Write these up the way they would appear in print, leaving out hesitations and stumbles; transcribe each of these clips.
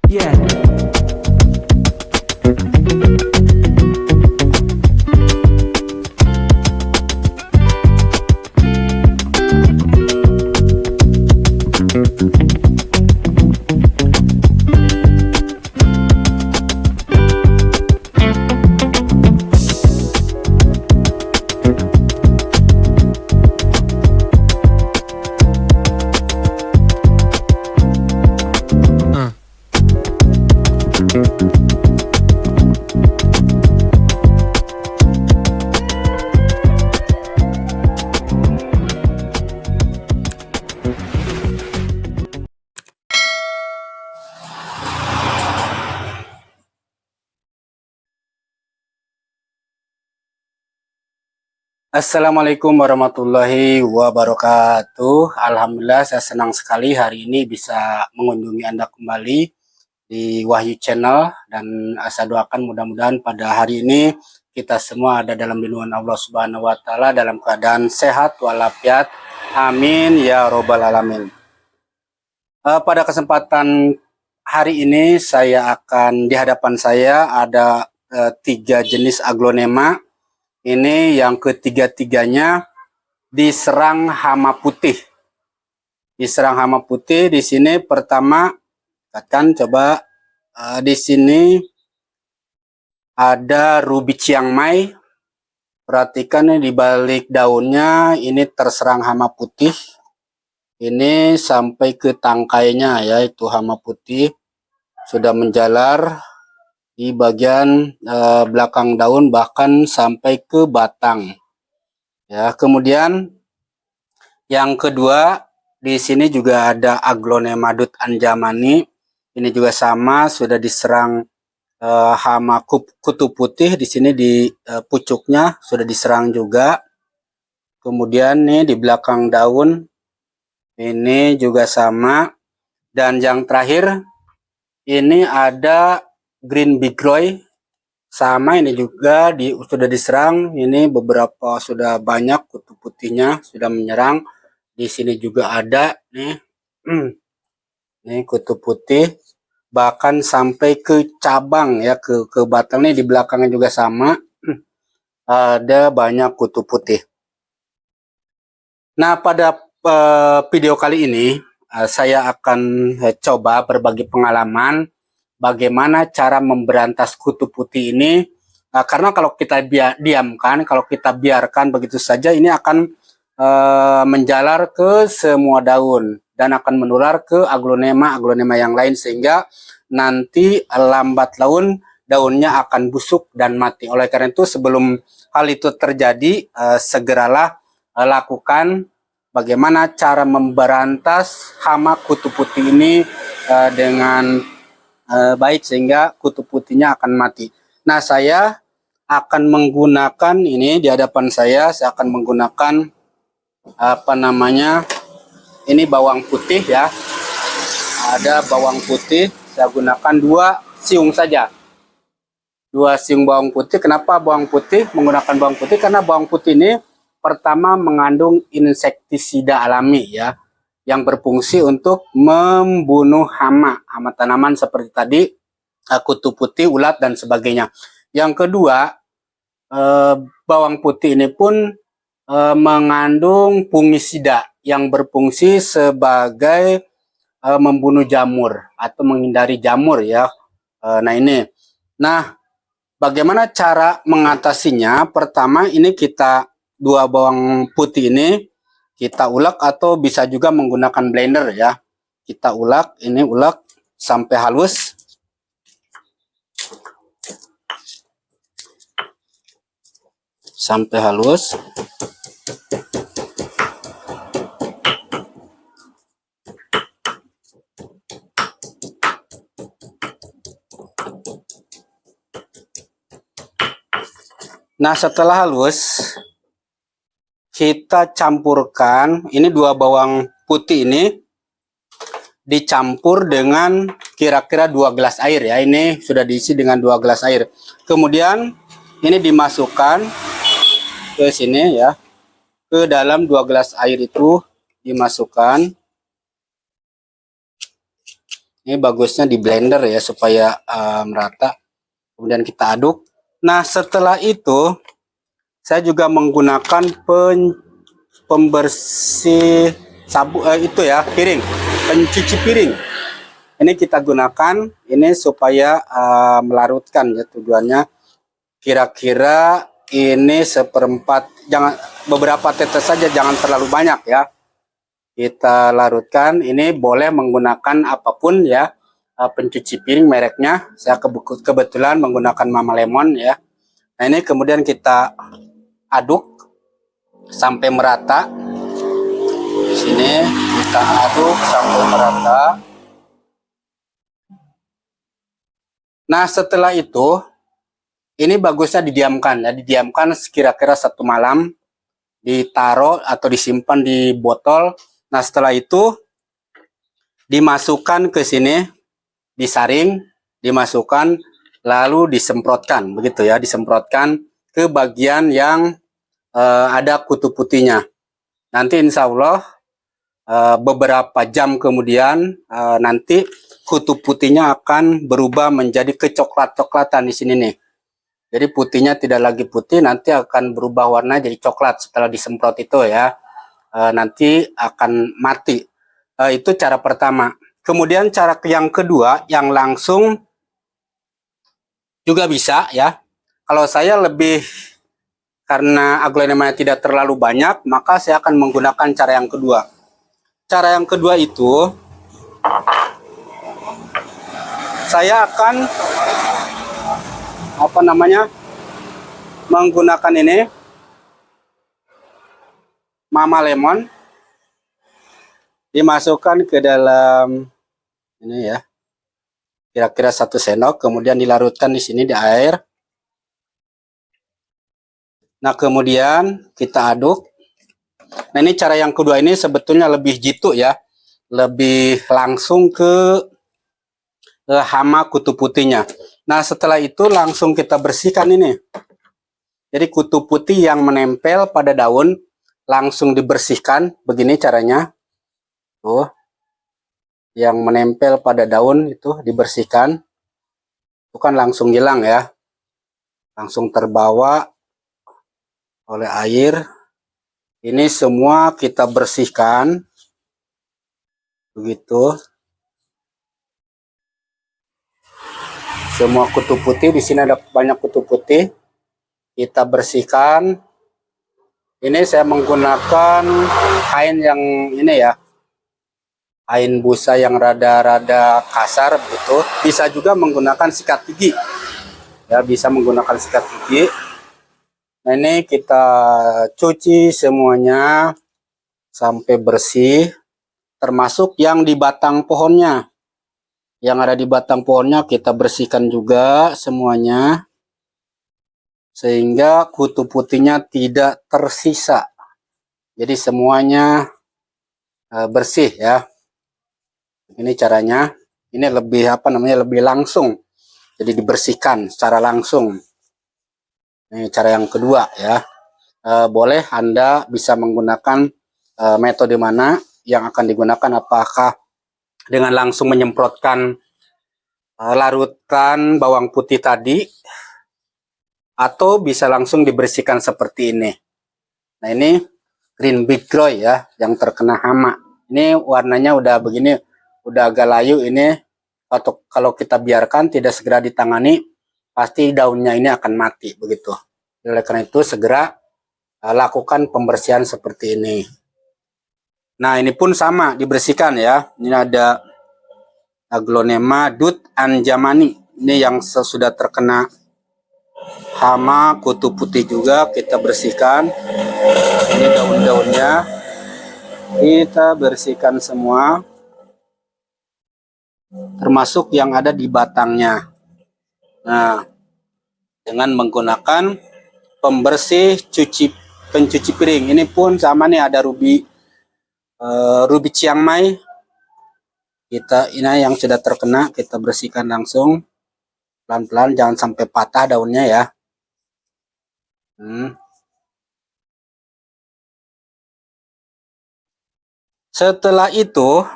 Yeah. Assalamualaikum warahmatullahi wabarakatuh. Alhamdulillah saya senang sekali hari ini bisa mengunjungi Anda kembali di Wahyu Channel, dan saya doakan mudah-mudahan pada hari ini kita semua ada dalam lindungan Allah Subhanahu wa taala dalam keadaan sehat walafiat. Amin ya robbal alamin. Pada kesempatan hari ini di hadapan saya ada 3 jenis aglonema. Ini yang ketiga-tiganya diserang hama putih. Diserang hama putih di sini pertama, coba di sini ada ruby Chiang Mai. Perhatikan nih, di balik daunnya ini terserang hama putih. Ini sampai ke tangkainya, yaitu hama putih sudah menjalar di bagian belakang daun, bahkan sampai ke batang. Ya, kemudian yang kedua di sini juga ada aglonema dut anjamani. Ini juga sama, sudah diserang hama kutu putih. Di sini di pucuknya sudah diserang juga. Kemudian nih di belakang daun ini juga sama. Dan yang terakhir ini ada green bigroy, sama ini juga sudah diserang. Ini beberapa sudah banyak kutu putihnya sudah menyerang. Di sini juga ada nih, nih kutu putih, bahkan sampai ke cabang ya, ke batang nih, di belakangnya juga sama, ada banyak kutu putih. Nah, pada video kali ini saya akan coba berbagi pengalaman bagaimana cara memberantas kutu putih ini, karena kalau kita diamkan, kalau kita biarkan begitu saja, ini akan menjalar ke semua daun dan akan menular ke aglonema yang lain, sehingga nanti lambat laun daunnya akan busuk dan mati. Oleh karena itu, sebelum hal itu terjadi, segeralah lakukan bagaimana cara memberantas hama kutu putih ini dengan baik, sehingga kutu putihnya akan mati. Nah, saya akan menggunakan ini di hadapan saya akan menggunakan ini bawang putih ya. Ada bawang putih, saya gunakan 2 siung saja. 2 siung bawang putih. Kenapa bawang putih? Menggunakan bawang putih karena bawang putih ini pertama mengandung insektisida alami ya, yang berfungsi untuk membunuh hama tanaman seperti tadi, kutu putih, ulat, dan sebagainya. Yang kedua, bawang putih ini pun mengandung fungisida yang berfungsi sebagai membunuh jamur atau menghindari jamur ya. Nah, bagaimana cara mengatasinya? Pertama, ini kita 2 bawang putih ini kita ulek, atau bisa juga menggunakan blender ya. Kita ulek, ini ulek sampai halus. Sampai halus. Nah, setelah halus, kita campurkan ini 2 bawang putih ini dicampur dengan kira-kira 2 gelas air ya. Ini sudah diisi dengan 2 gelas air. Kemudian ini dimasukkan ke sini ya. Ke dalam 2 gelas air itu dimasukkan. Ini bagusnya di blender ya supaya merata. Kemudian kita aduk. Nah, setelah itu saya juga menggunakan pembersih itu ya, piring, pencuci piring. Ini kita gunakan ini supaya melarutkan ya, tujuannya kira-kira ini seperempat, jangan beberapa tetes saja, jangan terlalu banyak ya. Kita larutkan. Ini boleh menggunakan apapun ya, pencuci piring mereknya. Saya kebetulan menggunakan Mama Lemon ya. Nah, ini kemudian kita aduk sampai merata. Di sini kita aduk sampai merata. Nah, setelah itu ini bagusnya didiamkan ya, didiamkan kira-kira 1 malam, ditaruh atau disimpan di botol. Nah, setelah itu dimasukkan ke sini, disaring, dimasukkan, lalu disemprotkan, begitu ya, disemprotkan ke bagian yang ada kutu putihnya. Nanti insya Allah beberapa jam kemudian nanti kutu putihnya akan berubah menjadi kecoklat-coklatan di sini nih. Jadi putihnya tidak lagi putih, nanti akan berubah warna jadi coklat setelah disemprot itu ya. Nanti akan mati. Itu cara pertama. Kemudian cara yang kedua yang langsung juga bisa ya. Kalau saya lebih, karena aglonemanya tidak terlalu banyak, maka saya akan menggunakan cara yang kedua. Cara yang kedua itu saya akan menggunakan ini Mama Lemon, dimasukkan ke dalam ini ya, kira-kira 1 sendok, kemudian dilarutkan di sini di air. Nah, kemudian kita aduk. Nah, ini cara yang kedua ini sebetulnya lebih jitu ya, lebih langsung ke hama kutu putihnya. Nah, setelah itu langsung kita bersihkan ini. Jadi kutu putih yang menempel pada daun langsung dibersihkan, begini caranya. Tuh, yang menempel pada daun itu dibersihkan. Bukan langsung hilang ya, langsung terbawa oleh air. Ini semua kita bersihkan, begitu. Semua kutu putih, di sini ada banyak kutu putih, kita bersihkan. Ini saya menggunakan kain yang ini ya, kain busa yang rada-rada kasar begitu. Bisa juga menggunakan sikat gigi. Ya, bisa menggunakan sikat gigi. Nah, ini kita cuci semuanya sampai bersih, termasuk yang di batang pohonnya. Yang ada di batang pohonnya kita bersihkan juga semuanya, sehingga kutu putihnya tidak tersisa. Jadi semuanya bersih ya. Ini caranya. Ini lebih lebih langsung. Jadi dibersihkan secara langsung. Ini cara yang kedua ya. Boleh Anda bisa menggunakan metode mana yang akan digunakan, apakah dengan langsung menyemprotkan larutan bawang putih tadi, atau bisa langsung dibersihkan seperti ini. Nah, ini green big groy ya, yang terkena hama. Ini warnanya udah begini, udah agak layu ini. Atau kalau kita biarkan tidak segera ditangani, pasti daunnya ini akan mati begitu. Oleh karena itu segera lakukan pembersihan seperti ini. Nah, ini pun sama dibersihkan ya. Ini ada Aglonema Dut Anjamani. Ini yang sudah terkena hama kutu putih juga kita bersihkan. Ini daun-daunnya kita bersihkan semua, termasuk yang ada di batangnya. Nah, dengan menggunakan pembersih pencuci piring. Ini pun sama nih, ada ruby Chiang Mai. Ini yang sudah terkena kita bersihkan langsung pelan-pelan, jangan sampai patah daunnya ya. Setelah itu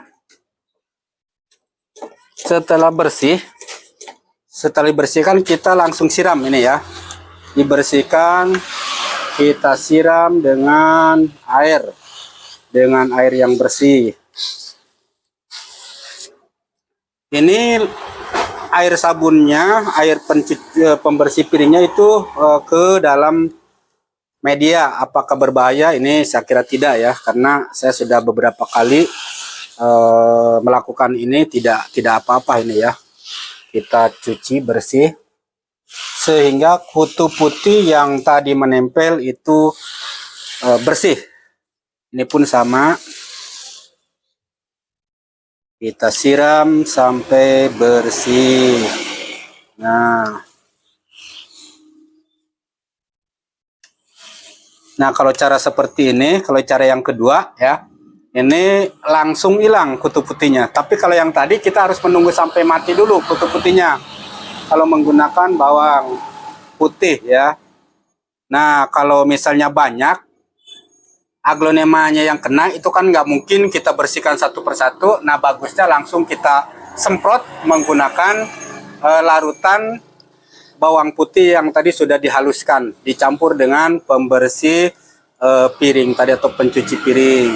Setelah dibersihkan kita langsung siram ini ya. Dibersihkan, kita siram dengan air yang bersih. Ini air sabunnya, air pembersih piringnya itu ke dalam media. Apakah berbahaya? Ini saya kira tidak ya, karena saya sudah beberapa kali melakukan ini, tidak apa-apa ini ya. Kita cuci bersih sehingga kutu putih yang tadi menempel itu bersih. Ini pun sama, kita siram sampai bersih. Nah, kalau cara seperti ini, kalau cara yang kedua ya, ini langsung hilang kutu putihnya. Tapi kalau yang tadi kita harus menunggu sampai mati dulu kutu putihnya. Kalau menggunakan bawang putih ya. Nah, kalau misalnya banyak aglonemanya yang kena, itu kan nggak mungkin kita bersihkan satu persatu. Nah, bagusnya langsung kita semprot menggunakan larutan bawang putih yang tadi sudah dihaluskan, dicampur dengan pembersih piring tadi atau pencuci piring.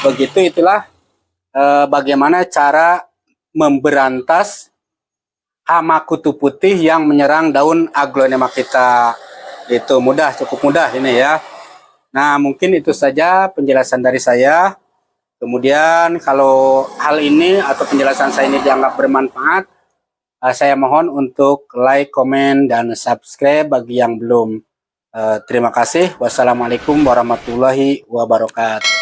Begitu, itulah bagaimana cara memberantas hama kutu putih yang menyerang daun aglonema kita. Itu mudah, cukup mudah ini ya. Nah, mungkin itu saja penjelasan dari saya. Kemudian kalau hal ini atau penjelasan saya ini dianggap bermanfaat, saya mohon untuk like, komen, dan subscribe bagi yang belum. Terima kasih. Wassalamualaikum warahmatullahi wabarakatuh.